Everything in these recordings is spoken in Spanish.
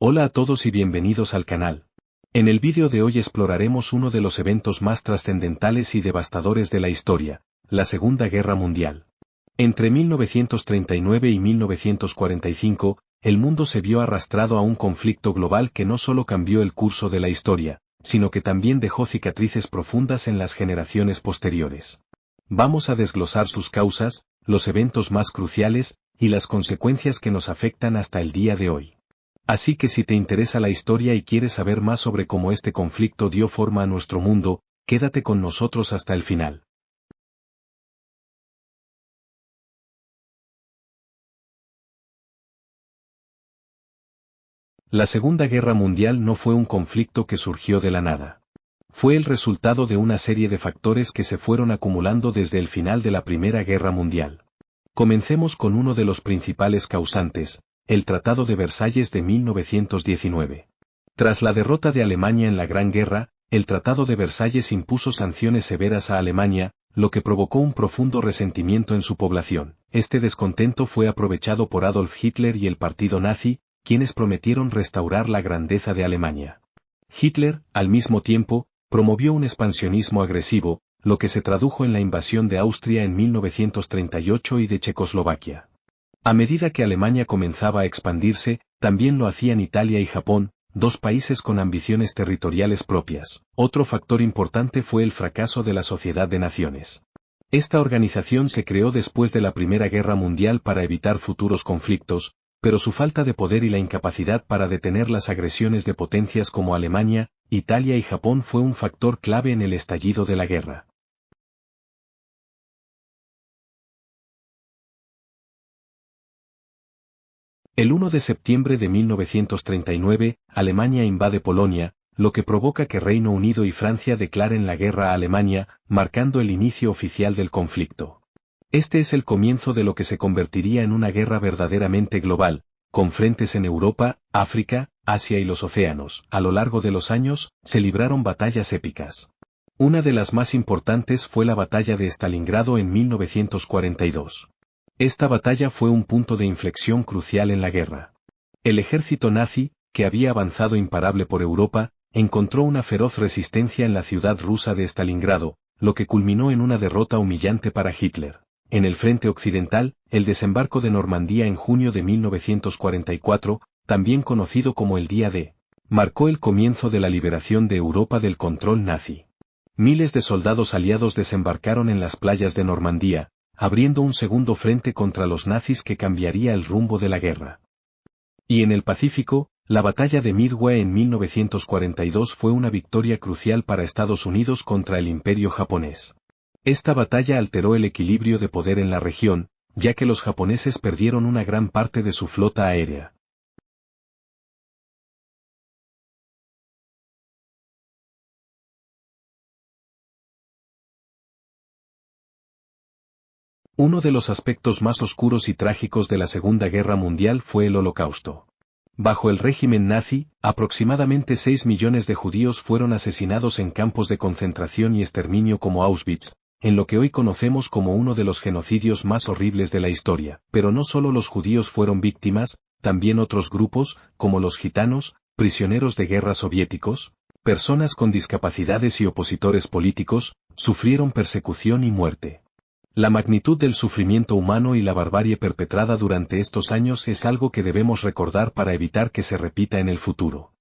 Hola a todos y bienvenidos al canal. En el vídeo de hoy exploraremos uno de los eventos más trascendentales y devastadores de la historia, la Segunda Guerra Mundial. Entre 1939 y 1945, el mundo se vio arrastrado a un conflicto global que no solo cambió el curso de la historia, sino que también dejó cicatrices profundas en las generaciones posteriores. Vamos a desglosar sus causas, los eventos más cruciales, y las consecuencias que nos afectan hasta el día de hoy. Así que si te interesa la historia y quieres saber más sobre cómo este conflicto dio forma a nuestro mundo, quédate con nosotros hasta el final. La Segunda Guerra Mundial no fue un conflicto que surgió de la nada. Fue el resultado de una serie de factores que se fueron acumulando desde el final de la Primera Guerra Mundial. Comencemos con uno de los principales causantes, el Tratado de Versalles de 1919. Tras la derrota de Alemania en la Gran Guerra, el Tratado de Versalles impuso sanciones severas a Alemania, lo que provocó un profundo resentimiento en su población. Este descontento fue aprovechado por Adolf Hitler y el partido nazi, quienes prometieron restaurar la grandeza de Alemania. Hitler, al mismo tiempo, promovió un expansionismo agresivo, lo que se tradujo en la invasión de Austria en 1938 y de Checoslovaquia. A medida que Alemania comenzaba a expandirse, también lo hacían Italia y Japón, dos países con ambiciones territoriales propias. Otro factor importante fue el fracaso de la Sociedad de Naciones. Esta organización se creó después de la Primera Guerra Mundial para evitar futuros conflictos, pero su falta de poder y la incapacidad para detener las agresiones de potencias como Alemania, Italia y Japón fue un factor clave en el estallido de la guerra. El 1 de septiembre de 1939, Alemania invade Polonia, lo que provoca que Reino Unido y Francia declaren la guerra a Alemania, marcando el inicio oficial del conflicto. Este es el comienzo de lo que se convertiría en una guerra verdaderamente global, con frentes en Europa, África, Asia y los océanos. A lo largo de los años, se libraron batallas épicas. Una de las más importantes fue la batalla de Stalingrado en 1942. Esta batalla fue un punto de inflexión crucial en la guerra. El ejército nazi, que había avanzado imparable por Europa, encontró una feroz resistencia en la ciudad rusa de Stalingrado, lo que culminó en una derrota humillante para Hitler. En el frente occidental, el desembarco de Normandía en junio de 1944, también conocido como el Día D, marcó el comienzo de la liberación de Europa del control nazi. Miles de soldados aliados desembarcaron en las playas de Normandía, abriendo un segundo frente contra los nazis que cambiaría el rumbo de la guerra. Y en el Pacífico, la batalla de Midway en 1942 fue una victoria crucial para Estados Unidos contra el Imperio japonés. Esta batalla alteró el equilibrio de poder en la región, ya que los japoneses perdieron una gran parte de su flota aérea. Uno de los aspectos más oscuros y trágicos de la Segunda Guerra Mundial fue el Holocausto. Bajo el régimen nazi, aproximadamente 6 millones de judíos fueron asesinados en campos de concentración y exterminio como Auschwitz, en lo que hoy conocemos como uno de los genocidios más horribles de la historia. Pero no solo los judíos fueron víctimas, también otros grupos, como los gitanos, prisioneros de guerra soviéticos, personas con discapacidades y opositores políticos, sufrieron persecución y muerte. La magnitud del sufrimiento humano y la barbarie perpetrada durante estos años es algo que debemos recordar para evitar que se repita en el futuro.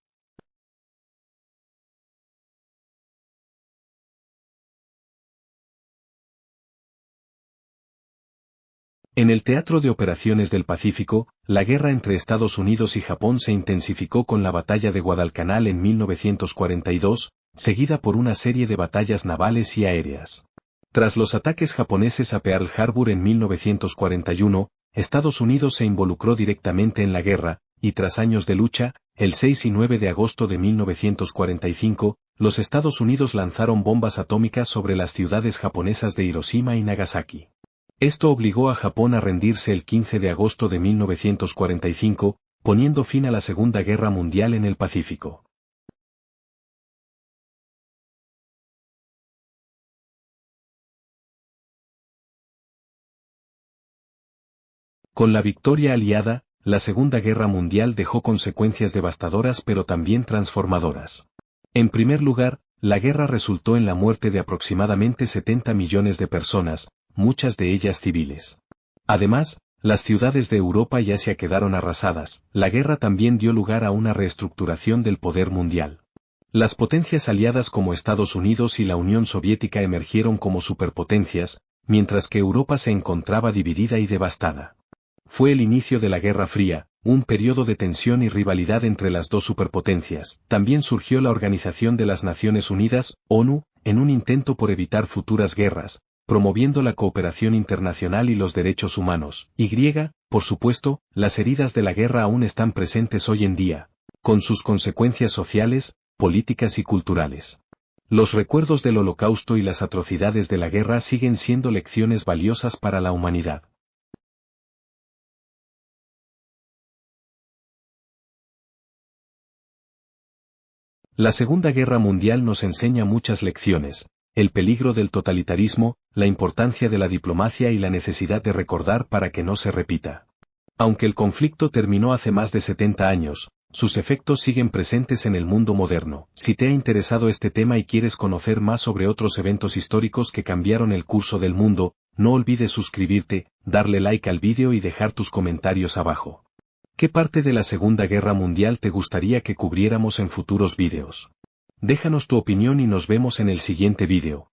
En el teatro de operaciones del Pacífico, la guerra entre Estados Unidos y Japón se intensificó con la batalla de Guadalcanal en 1942, seguida por una serie de batallas navales y aéreas. Tras los ataques japoneses a Pearl Harbor en 1941, Estados Unidos se involucró directamente en la guerra, y tras años de lucha, el 6 y 9 de agosto de 1945, los Estados Unidos lanzaron bombas atómicas sobre las ciudades japonesas de Hiroshima y Nagasaki. Esto obligó a Japón a rendirse el 15 de agosto de 1945, poniendo fin a la Segunda Guerra Mundial en el Pacífico. Con la victoria aliada, la Segunda Guerra Mundial dejó consecuencias devastadoras pero también transformadoras. En primer lugar, la guerra resultó en la muerte de aproximadamente 70 millones de personas, muchas de ellas civiles. Además, las ciudades de Europa y Asia quedaron arrasadas. La guerra también dio lugar a una reestructuración del poder mundial. Las potencias aliadas como Estados Unidos y la Unión Soviética emergieron como superpotencias, mientras que Europa se encontraba dividida y devastada. Fue el inicio de la Guerra Fría, un periodo de tensión y rivalidad entre las dos superpotencias. También surgió la Organización de las Naciones Unidas, ONU, en un intento por evitar futuras guerras, promoviendo la cooperación internacional y los derechos humanos. Por supuesto, las heridas de la guerra aún están presentes hoy en día, con sus consecuencias sociales, políticas y culturales. Los recuerdos del Holocausto y las atrocidades de la guerra siguen siendo lecciones valiosas para la humanidad. La Segunda Guerra Mundial nos enseña muchas lecciones: el peligro del totalitarismo, la importancia de la diplomacia y la necesidad de recordar para que no se repita. Aunque el conflicto terminó hace más de 70 años, sus efectos siguen presentes en el mundo moderno. Si te ha interesado este tema y quieres conocer más sobre otros eventos históricos que cambiaron el curso del mundo, no olvides suscribirte, darle like al vídeo y dejar tus comentarios abajo. ¿Qué parte de la Segunda Guerra Mundial te gustaría que cubriéramos en futuros vídeos? Déjanos tu opinión y nos vemos en el siguiente vídeo.